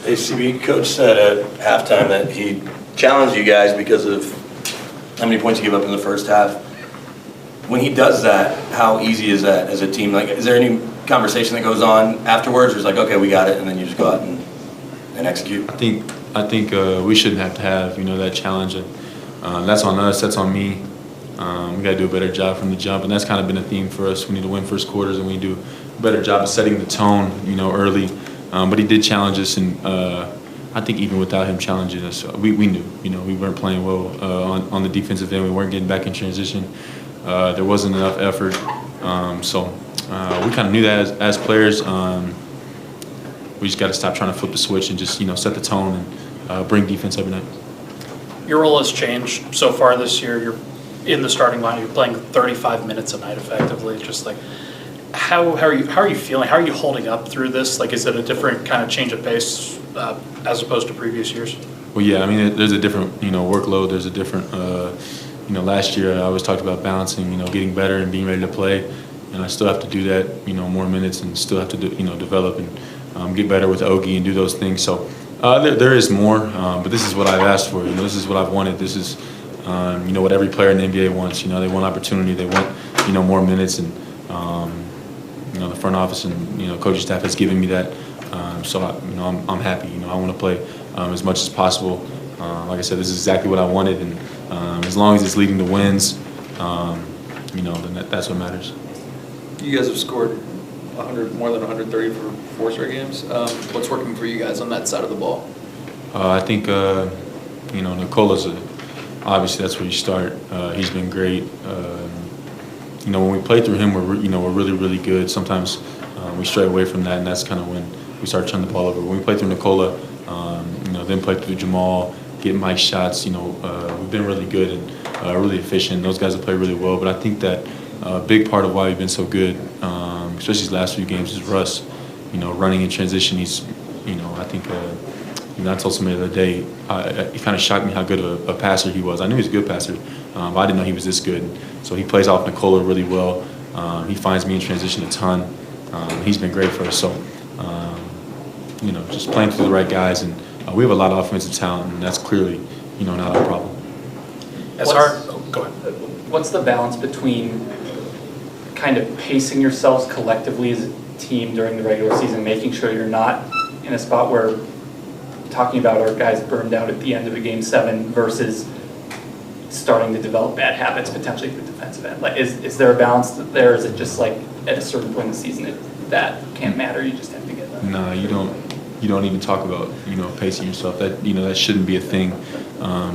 ACB coach said at halftime that he challenged you guys because of how many points you give up in the first half. When he does that, how easy is that as a team? Like, is there any conversation that goes on afterwards, or is it like, okay, we got it, and then you just go out and execute? I think we shouldn't have to have that challenge. That's on us. That's on me. We got to do a better job from the jump, and that's kind of been a theme for us. We need to win first quarters, and we do a better job of setting the tone, early. But he did challenge us, and I think even without him challenging us, we knew, we weren't playing well on the defensive end. We weren't getting back in transition. There wasn't enough effort, so we kind of knew that as players. We just got to stop trying to flip the switch and just set the tone and bring defense every night. Your role has changed so far this year. You're in the starting line. You're playing 35 minutes a night effectively. Just like how are you feeling? How are you holding up through this? Like, is it a different kind of change of pace as opposed to previous years? Well, yeah. I mean, there's a different workload. There's a different last year I always talked about balancing, getting better and being ready to play, and I still have to do that, more minutes, and still have to develop and get better with Ogie and do those things. So there is more, but this is what I've asked for. This is what I've wanted. This is what every player in the NBA wants. They want opportunity. They want more minutes, and the front office and coaching staff has given me that. So I'm happy. I want to play as much as possible. Like I said, this is exactly what I wanted, and as long as it's leading to wins, then that's what matters. You guys have scored more than 130 for 4 straight games. What's working for you guys on that side of the ball? I think Nicola's obviously that's where you start. He's been great. When we play through him, we're really good. Sometimes we stray away from that, and that's kind of when we start turning the ball over. When we play through Nicola, then play through Jamal, get Mike's shots. We've been really good and really efficient. Those guys have played really well. But I think that a big part of why we've been so good, especially these last few games, is Russ. Running in transition. He's, I think. I told somebody the other day, it kind of shocked me how good of a passer he was. I knew he was a good passer, but I didn't know he was this good. So he plays off Nicola really well. He finds me in transition a ton. He's been great for us. So, just playing through the right guys, and we have a lot of offensive talent, and that's clearly, not our problem. Go ahead. What's the balance between kind of pacing yourselves collectively as a team during the regular season, making sure you're not in a spot where talking about our guys burned out at the end of a game 7 versus starting to develop bad habits potentially at the defensive end? Like, is there a balance there? Is it just like at a certain point in the season that can't matter? You just have to get that. No, you don't even talk about pacing yourself. That that shouldn't be a thing.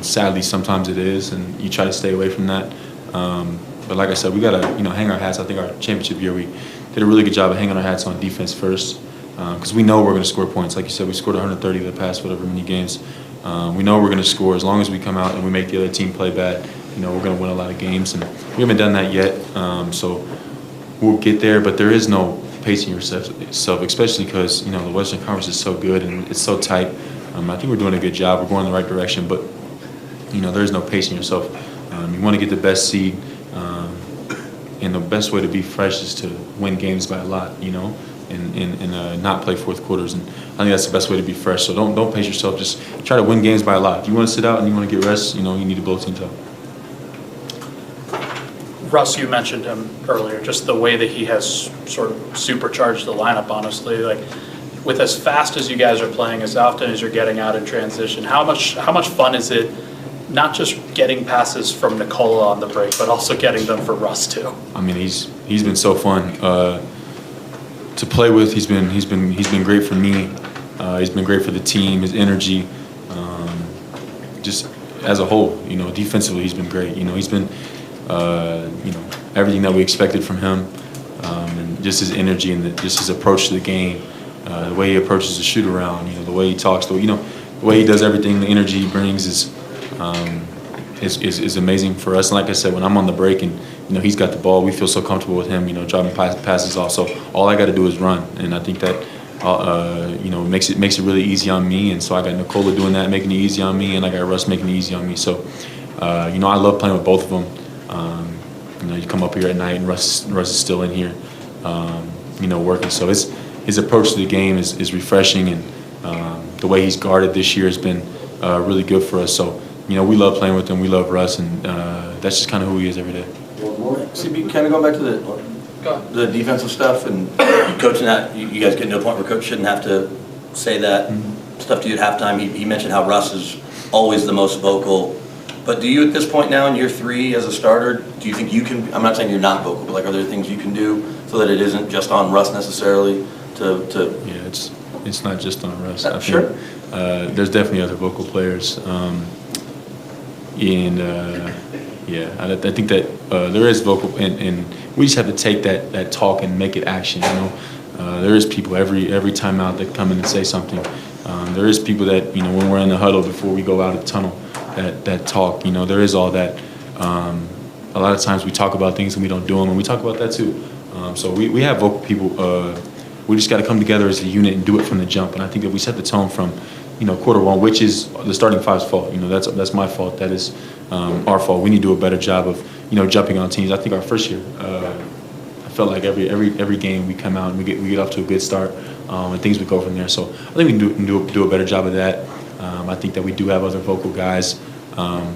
Sadly, sometimes it is, and you try to stay away from that. But like I said, we gotta hang our hats. I think our championship year we did a really good job of hanging our hats on defense first. Because we know we're going to score points. Like you said, we scored 130 the past whatever many games. We know we're going to score as long as we come out and we make the other team play bad. We're going to win a lot of games, and we haven't done that yet. So we'll get there, but there is no pacing yourself, especially because the Western Conference is so good and it's so tight. I think we're doing a good job. We're going in the right direction, but there is no pacing yourself. You want to get the best seed, and the best way to be fresh is to win games by a lot. And not play fourth quarters, and I think that's the best way to be fresh. So don't pace yourself. Just try to win games by a lot. If you want to sit out and you want to get rest, you need to blow teams out. Russ, you mentioned him earlier. Just the way that he has sort of supercharged the lineup. Honestly, like with as fast as you guys are playing, as often as you're getting out in transition, how much fun is it? Not just getting passes from Nicola on the break, but also getting them for Russ too. I mean, he's been so fun. To play with, he's been great for me. He's been great for the team. His energy, just as a whole, defensively, he's been great. He's been, everything that we expected from him, and just his energy and just his approach to the game, the way he approaches the shoot around, the way he talks, the way he does everything, the energy he brings is amazing for us. And like I said, when I'm on the break and he's got the ball, we feel so comfortable with him, dropping passes off. So all I got to do is run, and I think that makes it really easy on me. And so I got Nicola doing that, making it easy on me, and I got Russ making it easy on me. So I love playing with both of them. You come up here at night and Russ is still in here, working. So his approach to the game is refreshing, and The way he's guarded this year has been really good for us. So, we love playing with him. We love Russ, and that's just kind of who he is every day. CB, kind of going back to the defensive stuff and coaching that, you guys getting to a point where coach shouldn't have to say that stuff to you at halftime. He mentioned how Russ is always the most vocal. But do you at this point now in year 3 as a starter, do you think you can, I'm not saying you're not vocal, but like are there things you can do so that it isn't just on Russ necessarily to Yeah, it's not just on Russ. I think, sure. There's definitely other vocal players. Yeah, I think that there is vocal, and we just have to take that talk and make it action. There is people every time out that come in and say something. There is people that when we're in the huddle before we go out of the tunnel that talk. There is all that. A lot of times we talk about things and we don't do them, and we talk about that too. So we have vocal people. We just got to come together as a unit and do it from the jump. And I think that we set the tone from quarter 1, which is the starting five's fault. That's my fault. That is our fault. We need to do a better job of jumping on teams. I think our first year, I felt like every game we come out and we get off to a good start, and things would go from there. So I think we can do a better job of that. I think that we do have other vocal guys, on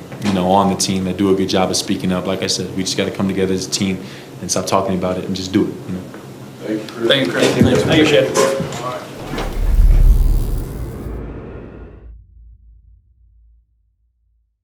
the team that do a good job of speaking up. Like I said, we just got to come together as a team and stop talking about it and just do it. Thank you, Chris. Appreciate it.